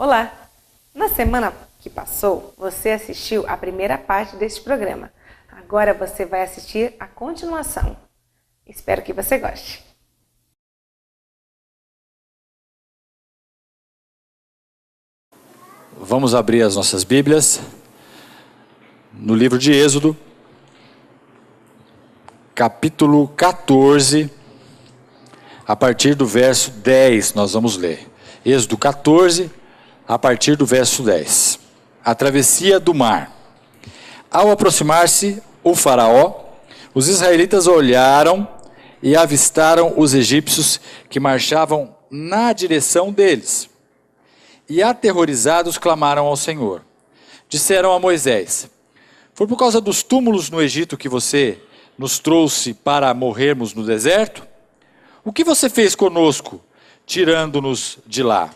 Olá! Na semana que passou, você assistiu a primeira parte deste programa. Agora você vai assistir a continuação. Espero que você goste. Vamos abrir as nossas Bíblias no livro de Êxodo, capítulo 14, a partir do verso 10 nós vamos ler. Êxodo 14, a partir do verso 10. A travessia do mar. Ao aproximar-se o faraó, os israelitas olharam e avistaram os egípcios que marchavam na direção deles. E aterrorizados clamaram ao Senhor. Disseram a Moisés: foi por causa dos túmulos no Egito que você nos trouxe para morrermos no deserto? O que você fez conosco, tirando-nos de lá?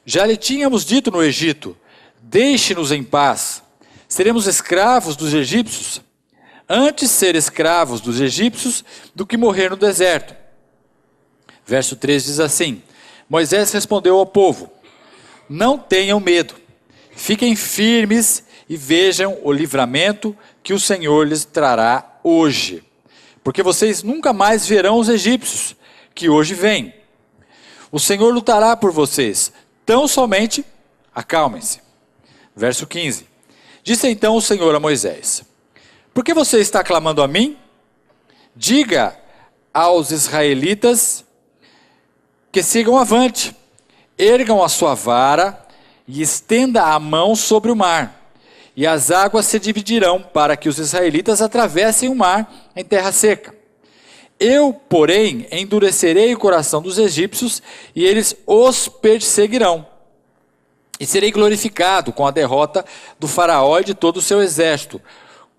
Já lhe tínhamos dito no Egito: deixe-nos em paz, seremos escravos dos egípcios. Antes ser escravos dos egípcios do que morrer no deserto. Verso 3 diz assim: Moisés respondeu ao povo: não tenham medo, fiquem firmes e vejam o livramento que o Senhor lhes trará hoje. Porque vocês nunca mais verão os egípcios que hoje vêm. O Senhor lutará por vocês, tão somente acalmem-se. Verso 15. Disse então o Senhor a Moisés: por que você está clamando a mim? Diga aos israelitas que sigam avante, ergam a sua vara e estenda a mão sobre o mar, e as águas se dividirão para que os israelitas atravessem o mar em terra seca. Eu, porém, endurecerei o coração dos egípcios e eles os perseguirão. E serei glorificado com a derrota do faraó e de todo o seu exército,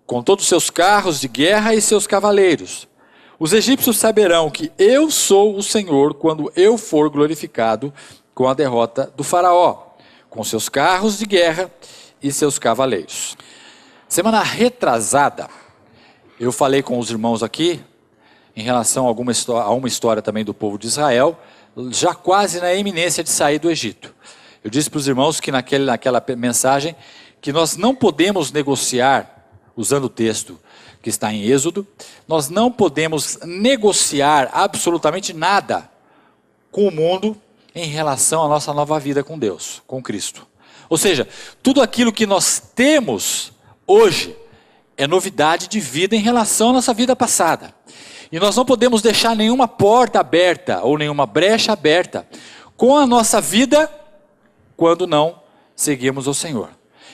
com todos os seus carros de guerra e seus cavaleiros. Os egípcios saberão que eu sou o Senhor quando eu for glorificado com a derrota do faraó, com seus carros de guerra e seus cavaleiros. Semana retrasada, eu falei com os irmãos aqui em relação a uma história também do povo de Israel, já quase na iminência de sair do Egito. Eu disse para os irmãos que naquela mensagem que nós não podemos negociar, usando o texto que está em Êxodo, nós não podemos negociar absolutamente nada com o mundo em relação à nossa nova vida com Deus, com Cristo. Ou seja, tudo aquilo que nós temos hoje é novidade de vida em relação à nossa vida passada. E nós não podemos deixar nenhuma porta aberta ou nenhuma brecha aberta com a nossa vida quando não seguimos o Senhor.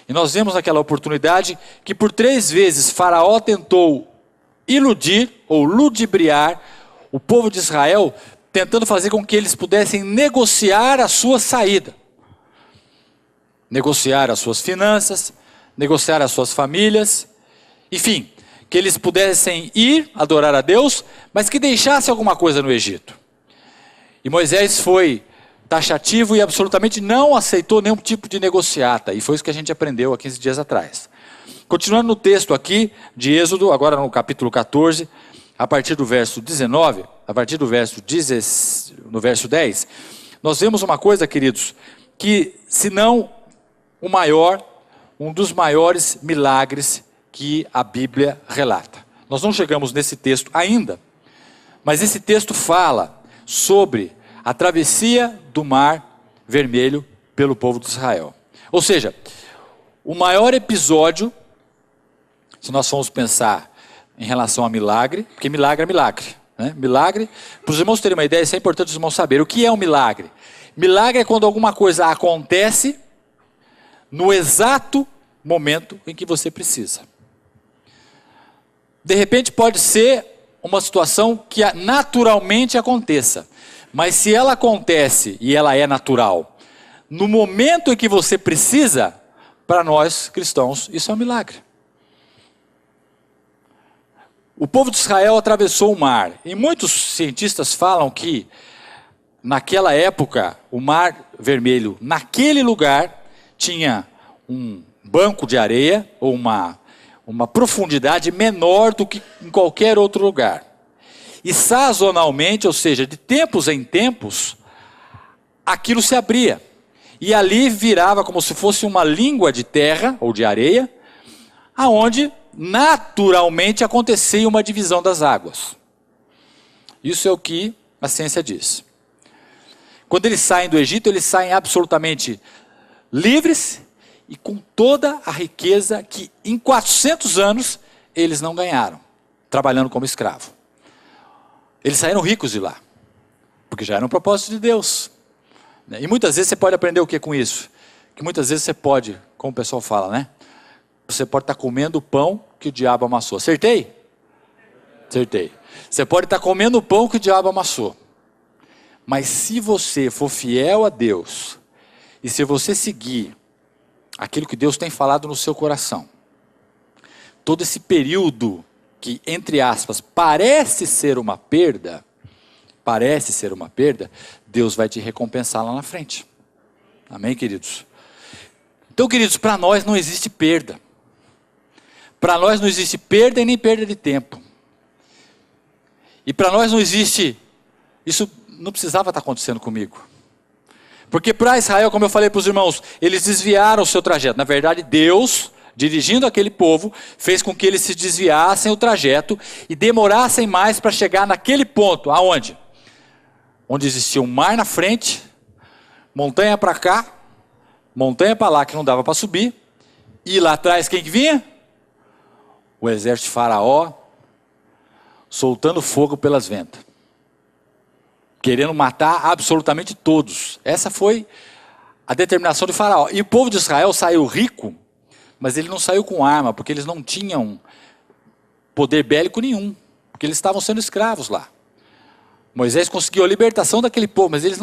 E nós vemos naquela oportunidade que por 3 vezes Faraó tentou iludir ou ludibriar o povo de Israel, tentando fazer com que eles pudessem negociar a sua saída. Negociar as suas finanças, negociar as suas famílias, enfim, que eles pudessem ir adorar a Deus, mas que deixasse alguma coisa no Egito. E Moisés foi taxativo e absolutamente não aceitou nenhum tipo de negociata, e foi isso que a gente aprendeu há 15 dias atrás. Continuando no texto aqui de Êxodo, agora no capítulo 14, a partir do verso 19, a partir do verso 10, nós vemos uma coisa, queridos, que se não um dos maiores milagres que a Bíblia relata. Nós não chegamos nesse texto ainda, mas esse texto fala sobre a travessia do Mar Vermelho pelo povo de Israel. Ou seja, o maior episódio, se nós formos pensar em relação a milagre, porque milagre é milagre, né? Milagre, para os irmãos terem uma ideia, isso é importante os irmãos saberem. O que é um milagre? Milagre é quando alguma coisa acontece no exato momento em que você precisa. De repente pode ser uma situação que naturalmente aconteça, mas se ela acontece e ela é natural, no momento em que você precisa, para nós cristãos, isso é um milagre. O povo de Israel atravessou o mar, e muitos cientistas falam que, naquela época, o Mar Vermelho, naquele lugar, tinha um banco de areia, ou uma profundidade menor do que em qualquer outro lugar. E sazonalmente, ou seja, de tempos em tempos, aquilo se abria. e ali virava como se fosse uma língua de terra ou de areia, aonde naturalmente acontecia uma divisão das águas. Isso é o que a ciência diz. Quando eles saem do Egito, eles saem absolutamente livres e com toda a riqueza que em 400 anos eles não ganharam, trabalhando como escravo. Eles saíram ricos de lá, porque já era um propósito de Deus. E muitas vezes você pode aprender o que com isso? Que muitas vezes você pode, como o pessoal fala, né? Você pode estar comendo o pão que o diabo amassou. Acertei? Acertei. Você pode estar comendo o pão que o diabo amassou. Mas se você for fiel a Deus, e se você seguir aquilo que Deus tem falado no seu coração, todo esse período que, entre aspas, parece ser uma perda, Deus vai te recompensar lá na frente. Amém, queridos? Então, queridos, para nós não existe perda. Para nós não existe perda e nem perda de tempo. E para nós não existe, isso não precisava estar acontecendo comigo. Porque para Israel, como eu falei para os irmãos, eles desviaram o seu trajeto. Na verdade, Deus, dirigindo aquele povo, fez com que eles se desviassem o trajeto e demorassem mais para chegar naquele ponto. Aonde? Onde existia um mar na frente, montanha para cá, montanha para lá que não dava para subir. E lá atrás quem que vinha? O exército de Faraó, soltando fogo pelas ventas, querendo matar absolutamente todos. Essa foi a determinação de Faraó. E o povo de Israel saiu rico, mas ele não saiu com arma, porque eles não tinham poder bélico nenhum, porque eles estavam sendo escravos lá. Moisés conseguiu a libertação daquele povo, mas eles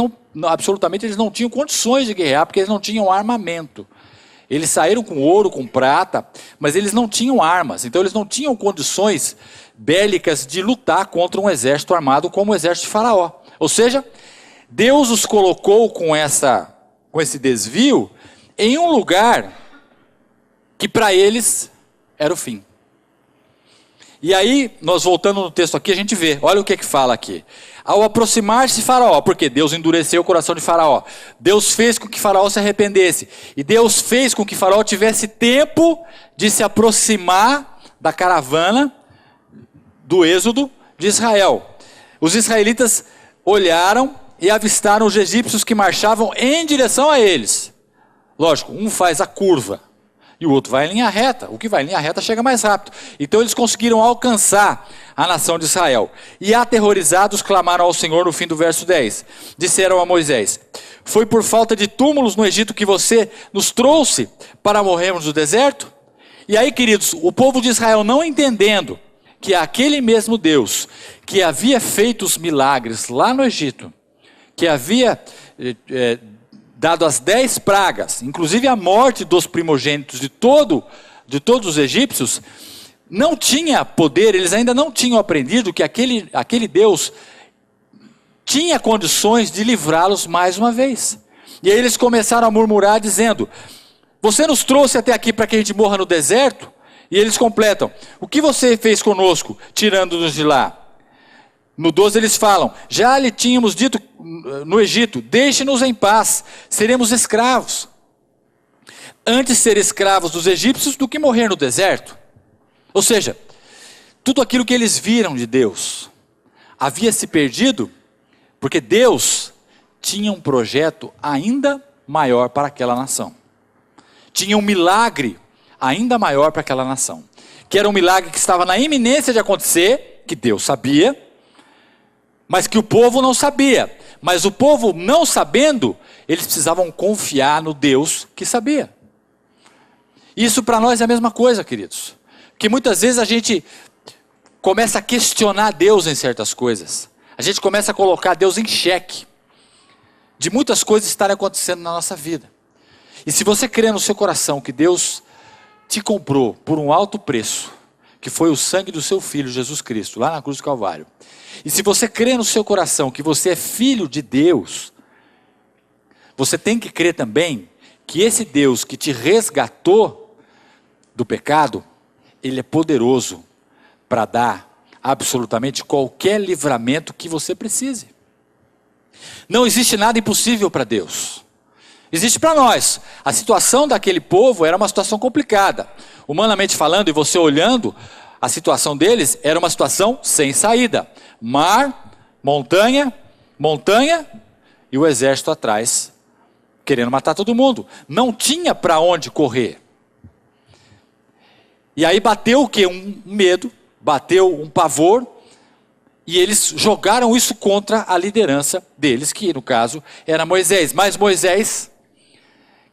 absolutamente eles não tinham condições de guerrear, porque eles não tinham armamento. Eles saíram com ouro, com prata, mas eles não tinham armas, então eles não tinham condições bélicas de lutar contra um exército armado como o exército de Faraó. Ou seja, Deus os colocou com esse desvio em um lugar que para eles era o fim. E aí, nós voltando no texto aqui, a gente vê, olha o que fala aqui. Ao aproximar-se de Faraó, porque Deus endureceu o coração de Faraó, Deus fez com que Faraó se arrependesse, e Deus fez com que Faraó tivesse tempo de se aproximar da caravana do êxodo de Israel. Os israelitas olharam e avistaram os egípcios que marchavam em direção a eles. Lógico, um faz a curva e o outro vai em linha reta. O que vai em linha reta chega mais rápido. Então eles conseguiram alcançar a nação de Israel. E aterrorizados clamaram ao Senhor no fim do verso 10. Disseram a Moisés: foi por falta de túmulos no Egito que você nos trouxe para morrermos no deserto? E aí, queridos, o povo de Israel, não entendendo que aquele mesmo Deus que havia feito os milagres lá no Egito, que havia dado as 10 pragas, inclusive a morte dos primogênitos de todos os egípcios, não tinha poder, eles ainda não tinham aprendido que aquele Deus tinha condições de livrá-los mais uma vez. E aí eles começaram a murmurar dizendo: você nos trouxe até aqui para que a gente morra no deserto? E eles completam: o que você fez conosco, tirando-nos de lá? No 12 eles falam: já lhe tínhamos dito no Egito, deixe-nos em paz, seremos escravos. Antes ser escravos dos egípcios do que morrer no deserto. Ou seja, tudo aquilo que eles viram de Deus havia se perdido, porque Deus tinha um projeto ainda maior para aquela nação. Tinha um milagre ainda maior para aquela nação, que era um milagre que estava na iminência de acontecer, que Deus sabia, mas que o povo não sabia. Mas o povo não sabendo, eles precisavam confiar no Deus que sabia. Isso para nós é a mesma coisa, queridos. Porque muitas vezes a gente começa a questionar Deus em certas coisas. A gente começa a colocar Deus em xeque de muitas coisas estarem acontecendo na nossa vida. E se você crê no seu coração que Deus te comprou por um alto preço, que foi o sangue do seu Filho Jesus Cristo, lá na cruz do Calvário, e se você crê no seu coração que você é filho de Deus, você tem que crer também que esse Deus que te resgatou do pecado, Ele é poderoso para dar absolutamente qualquer livramento que você precise. Não existe nada impossível para Deus. Existe para nós. A situação daquele povo era uma situação complicada. Humanamente falando, e você olhando, a situação deles era uma situação sem saída. Mar, montanha, montanha e o exército atrás, querendo matar todo mundo. Não tinha para onde correr. E aí bateu o quê? Um medo, bateu um pavor, e eles jogaram isso contra a liderança deles, que no caso era Moisés. Mas Moisés,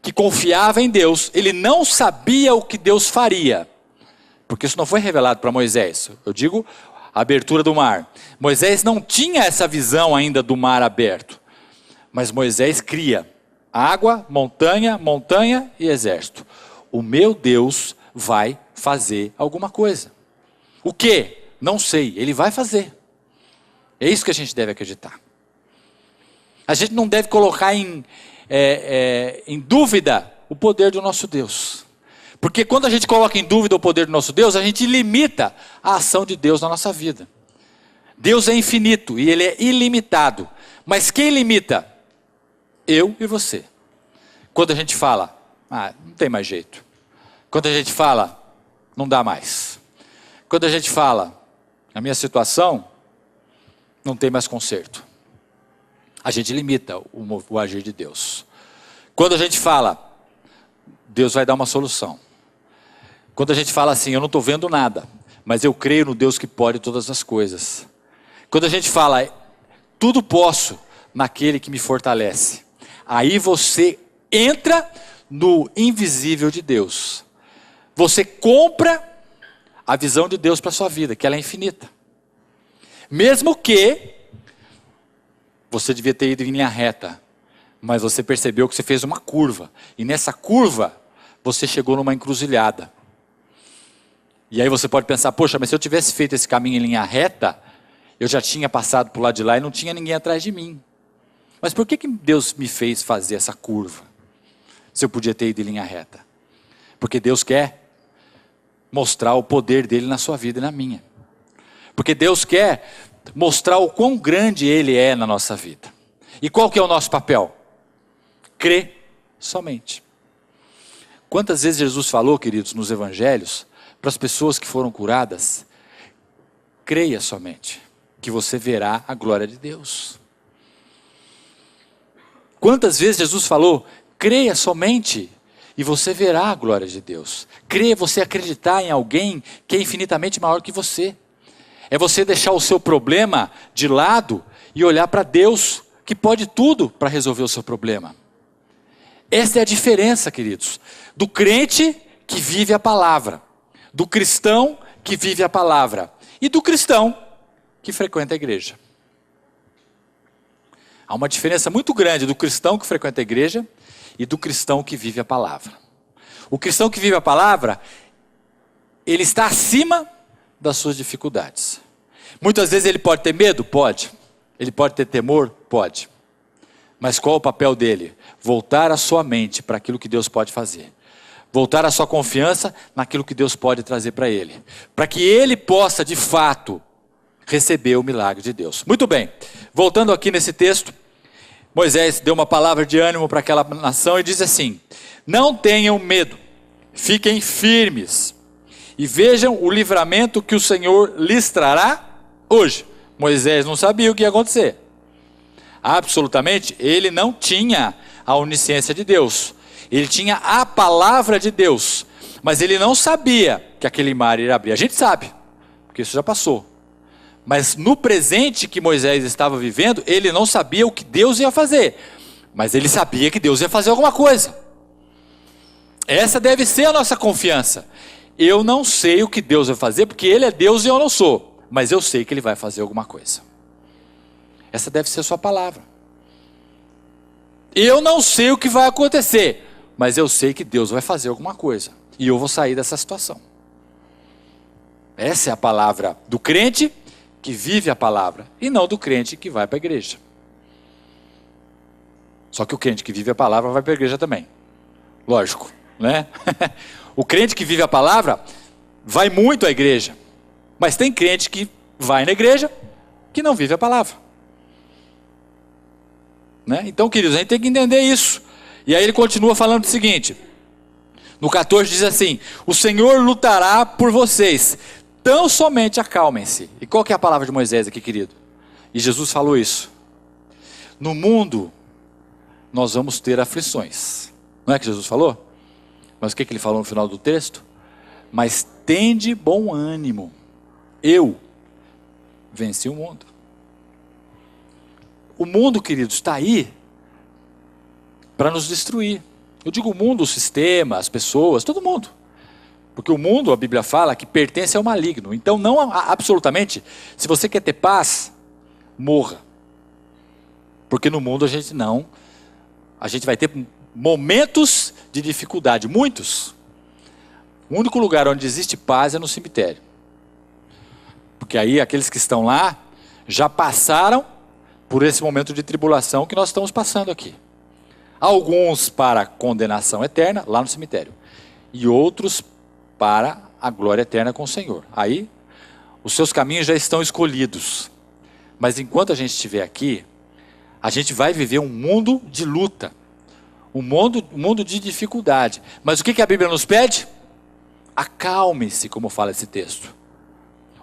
que confiava em Deus, ele não sabia o que Deus faria, porque isso não foi revelado para Moisés. Eu digo a abertura do mar. Moisés não tinha essa visão ainda do mar aberto, mas Moisés cria água, montanha, montanha e exército. O meu Deus vai fazer alguma coisa. O quê? Não sei, ele vai fazer. É isso que a gente deve acreditar. A gente não deve colocar em dúvida o poder do nosso Deus. Porque quando a gente coloca em dúvida o poder do nosso Deus, a gente limita a ação de Deus na nossa vida. Deus é infinito e Ele é ilimitado. Mas quem limita? Eu e você. Quando a gente fala, não tem mais jeito. Quando a gente fala, não dá mais. Quando a gente fala, a minha situação não tem mais conserto. A gente limita o agir de Deus. Quando a gente fala, Deus vai dar uma solução. Quando a gente fala assim, eu não estou vendo nada, mas eu creio no Deus que pode todas as coisas. Quando a gente fala, tudo posso naquele que me fortalece. Aí você entra no invisível de Deus. Você compra a visão de Deus para a sua vida, que ela é infinita. Mesmo que você devia ter ido em linha reta, mas você percebeu que você fez uma curva, e nessa curva você chegou numa encruzilhada. E aí você pode pensar, poxa, mas se eu tivesse feito esse caminho em linha reta, eu já tinha passado por lá de lá e não tinha ninguém atrás de mim. Mas por que Deus me fez fazer essa curva, se eu podia ter ido em linha reta? Porque Deus quer mostrar o poder dele na sua vida e na minha. Porque Deus quer mostrar o quão grande Ele é na nossa vida. E qual que é o nosso papel? Crer somente. Quantas vezes Jesus falou, queridos, nos evangelhos, para as pessoas que foram curadas, creia somente, que você verá a glória de Deus. Quantas vezes Jesus falou, creia somente, e você verá a glória de Deus. Creia é você acreditar em alguém que é infinitamente maior que você. É você deixar o seu problema de lado e olhar para Deus, que pode tudo para resolver o seu problema. Essa é a diferença, queridos, do crente que vive a palavra, do cristão que vive a palavra e do cristão que frequenta a igreja. Há uma diferença muito grande do cristão que frequenta a igreja e do cristão que vive a palavra. O cristão que vive a palavra, ele está acima das suas dificuldades. Muitas vezes ele pode ter medo? Pode. Ele pode ter temor? Pode. Mas qual é o papel dele? Voltar a sua mente para aquilo que Deus pode fazer. Voltar a sua confiança naquilo que Deus pode trazer para ele. Para que ele possa, de fato, receber o milagre de Deus. Muito bem. Voltando aqui nesse texto, Moisés deu uma palavra de ânimo para aquela nação e diz assim: não tenham medo, fiquem firmes e vejam o livramento que o Senhor lhes trará hoje. Moisés não sabia o que ia acontecer. Absolutamente, ele não tinha a onisciência de Deus. Ele tinha a palavra de Deus, mas ele não sabia que aquele mar iria abrir. A gente sabe, porque isso já passou. Mas no presente que Moisés estava vivendo, ele não sabia o que Deus ia fazer. Mas ele sabia que Deus ia fazer alguma coisa. Essa deve ser a nossa confiança. Eu não sei o que Deus vai fazer, porque Ele é Deus e eu não sou. Mas eu sei que Ele vai fazer alguma coisa. Essa deve ser a sua palavra. Eu não sei o que vai acontecer, mas eu sei que Deus vai fazer alguma coisa. E eu vou sair dessa situação. Essa é a palavra do crente que vive a palavra, e não do crente que vai para a igreja. Só que o crente que vive a palavra vai para a igreja também. Lógico, né? O crente que vive a palavra vai muito à igreja. Mas tem crente que vai na igreja que não vive a palavra. Né? Então, queridos, a gente tem que entender isso. E aí ele continua falando o seguinte, no 14 diz assim, o Senhor lutará por vocês, tão somente acalmem-se. E qual que é a palavra de Moisés aqui, querido? E Jesus falou isso. No mundo, nós vamos ter aflições. Não é que Jesus falou? Mas o que ele falou no final do texto? Mas tende bom ânimo. Eu venci o mundo. O mundo, queridos, está aí para nos destruir. Eu digo o mundo, o sistema, as pessoas, todo mundo. Porque o mundo, a Bíblia fala, que pertence ao maligno. Então, não absolutamente, se você quer ter paz, morra. Porque no mundo a gente vai ter momentos de dificuldade, muitos. O único lugar onde existe paz é no cemitério. Porque aí aqueles que estão lá já passaram por esse momento de tribulação que nós estamos passando aqui. Alguns para condenação eterna, lá no cemitério. E outros para a glória eterna com o Senhor. Aí, os seus caminhos já estão escolhidos. Mas enquanto a gente estiver aqui, a gente vai viver um mundo de luta. Um mundo de dificuldade. Mas o que a Bíblia nos pede? Acalme-se, como fala esse texto.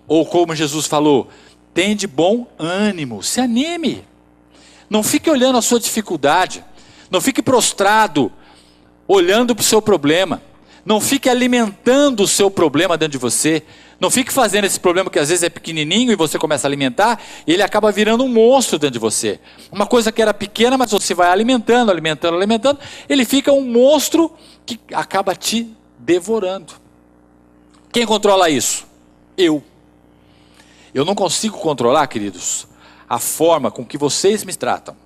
Ou como Jesus falou, tende bom ânimo, se anime. Não fique olhando a sua dificuldade. Não fique prostrado, olhando para o seu problema. Não fique alimentando o seu problema dentro de você. Não fique fazendo esse problema que às vezes é pequenininho e você começa a alimentar, e ele acaba virando um monstro dentro de você. Uma coisa que era pequena, mas você vai alimentando, ele fica um monstro que acaba te devorando. Quem controla isso? Eu. Eu não consigo controlar, queridos, a forma com que vocês me tratam.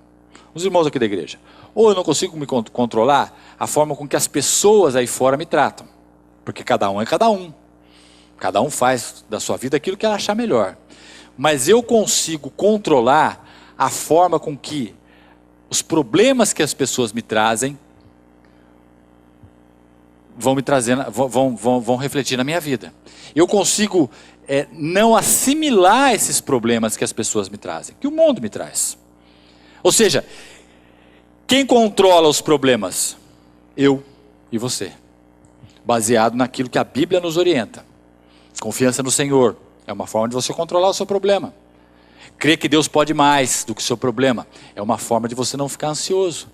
Os irmãos aqui da igreja. Ou eu não consigo me controlar a forma com que as pessoas aí fora me tratam. Porque cada um é cada um. Cada um faz da sua vida aquilo que ela achar melhor. Mas eu consigo controlar a forma com que os problemas que as pessoas me trazem vão me trazendo, vão refletir na minha vida. Eu consigo não assimilar esses problemas que as pessoas me trazem, que o mundo me traz. Ou seja, quem controla os problemas? Eu e você. Baseado naquilo que a Bíblia nos orienta. Confiança no Senhor é uma forma de você controlar o seu problema. Crer que Deus pode mais do que o seu problema é uma forma de você não ficar ansioso.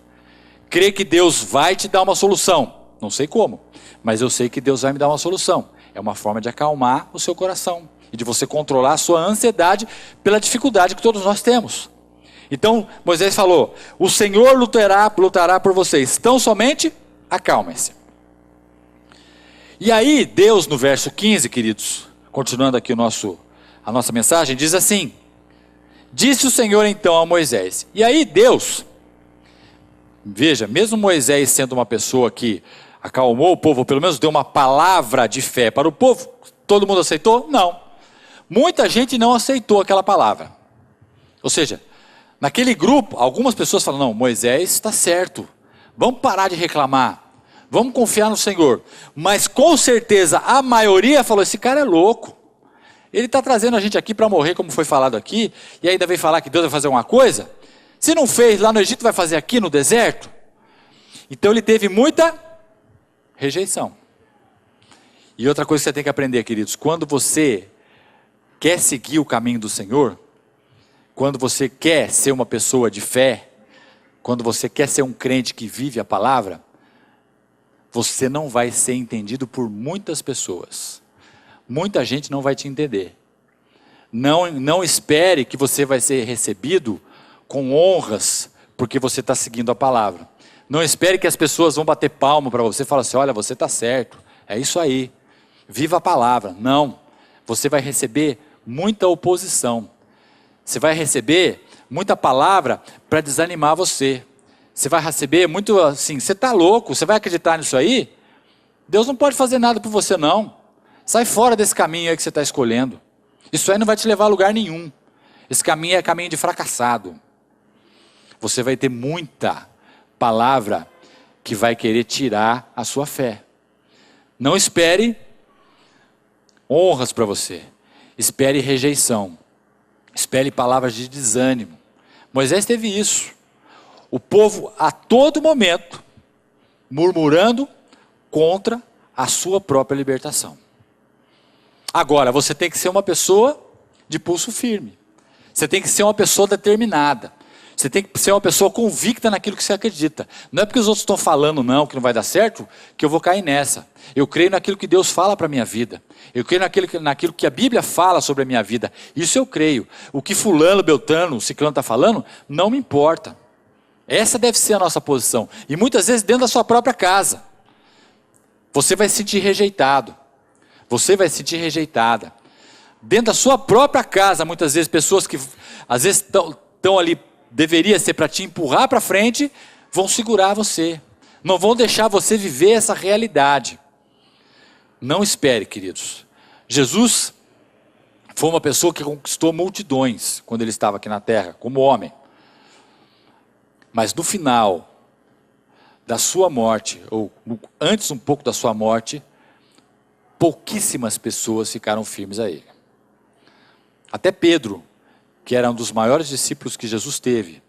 Crer que Deus vai te dar uma solução, não sei como, mas eu sei que Deus vai me dar uma solução. É uma forma de acalmar o seu coração e de você controlar a sua ansiedade pela dificuldade que todos nós temos. Então Moisés falou, o Senhor lutará por vocês, tão somente acalmem-se. E aí Deus no verso 15, queridos, continuando aqui a nossa mensagem, diz assim, disse o Senhor então a Moisés, e aí Deus, veja, mesmo Moisés sendo uma pessoa que acalmou o povo, ou pelo menos deu uma palavra de fé para o povo, todo mundo aceitou? Não. Muita gente não aceitou aquela palavra. Ou seja, naquele grupo, algumas pessoas falam, não, Moisés está certo, vamos parar de reclamar, vamos confiar no Senhor. Mas com certeza a maioria falou, esse cara é louco, ele está trazendo a gente aqui para morrer, como foi falado aqui, e ainda vem falar que Deus vai fazer uma coisa, se não fez lá no Egito, vai fazer aqui no deserto? Então ele teve muita rejeição. E outra coisa que você tem que aprender, queridos, quando você quer seguir o caminho do Senhor, quando você quer ser uma pessoa de fé, quando você quer ser um crente que vive a palavra, você não vai ser entendido por muitas pessoas. Muita gente não vai te entender. Não espere que você vai ser recebido com honras, porque você está seguindo a palavra. Não espere que as pessoas vão bater palma para você e falar assim, olha, você está certo, é isso aí, viva a palavra. Não, você vai receber muita oposição. Você vai receber muita palavra para desanimar você. Você vai receber muito assim, você está louco, você vai acreditar nisso aí? Deus não pode fazer nada por você não. Sai fora desse caminho aí que você está escolhendo. Isso aí não vai te levar a lugar nenhum. Esse caminho é caminho de fracassado. Você vai ter muita palavra que vai querer tirar a sua fé. Não espere honras para você. Espere rejeição. Espere palavras de desânimo. Moisés teve isso. O povo a todo momento murmurando contra a sua própria libertação. Agora, você tem que ser uma pessoa de pulso firme. Você tem que ser uma pessoa determinada. Você tem que ser uma pessoa convicta naquilo que você acredita. Não é porque os outros estão falando não, que não vai dar certo, que eu vou cair nessa. Eu creio naquilo que Deus fala para a minha vida. Eu creio naquilo que a Bíblia fala sobre a minha vida. Isso eu creio. O que fulano, beltrano, ciclano está falando, não me importa. Essa deve ser a nossa posição. E muitas vezes dentro da sua própria casa. Você vai se sentir rejeitado. Você vai se sentir rejeitada. Dentro da sua própria casa, muitas vezes, pessoas que às vezes estão ali, deveria ser para te empurrar para frente, vão segurar você. Não vão deixar você viver essa realidade. Não espere, queridos. Jesus foi uma pessoa que conquistou multidões quando ele estava aqui na terra, como homem. Mas no final da sua morte, ou antes um pouco da sua morte, pouquíssimas pessoas ficaram firmes a ele. Até Pedro, que era um dos maiores discípulos que Jesus teve,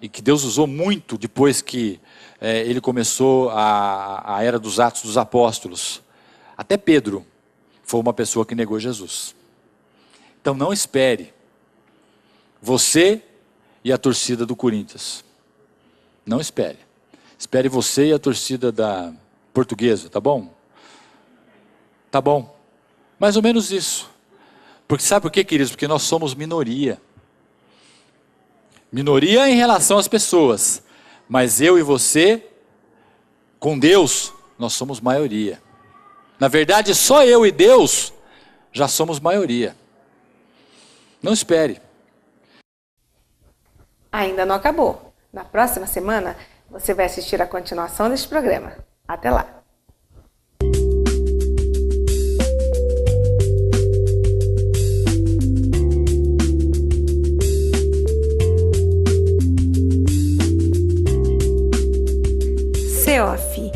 e que Deus usou muito depois que ele começou a era dos Atos dos Apóstolos. Até Pedro foi uma pessoa que negou Jesus. Então não espere você e a torcida do Corinthians. Não espere. Espere você e a torcida da Portuguesa, tá bom? Tá bom. Mais ou menos isso. Porque sabe por quê, queridos? Porque nós somos minoria. Minoria em relação às pessoas. Mas eu e você, com Deus, nós somos maioria. Na verdade, só eu e Deus já somos maioria. Não espere. Ainda não acabou. Na próxima semana, você vai assistir a continuação deste programa. Até lá! CEOF,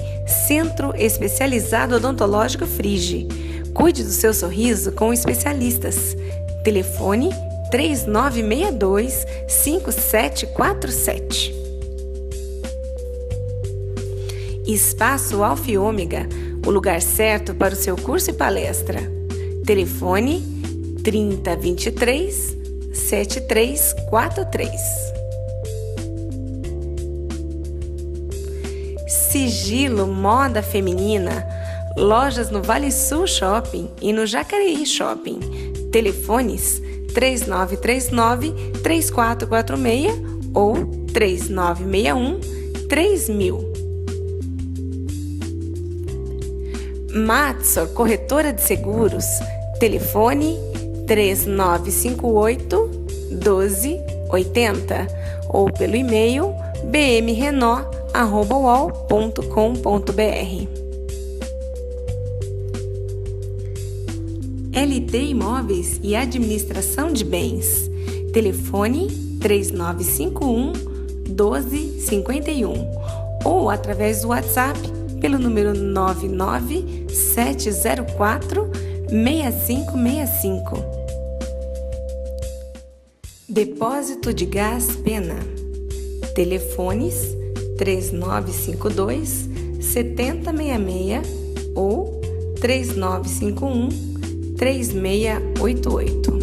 Centro Especializado Odontológico Frige. Cuide do seu sorriso com especialistas. Telefone 3962-5747. Espaço Alfa e Ômega, o lugar certo para o seu curso e palestra. Telefone 3023-7343. Sigilo Moda Feminina, lojas no Vale Sul Shopping e no Jacareí Shopping. Telefones 3939-3446 ou 3961-3000. Matsor Corretora de Seguros, telefone 3958-1280 ou pelo e-mail bmrenó@uol.com.br. LT Imóveis e Administração de Bens, telefone 3951-1251 ou através do WhatsApp pelo número 99704-6565. Depósito de Gás Pena, telefones 3952-7066 ou 3951-3688.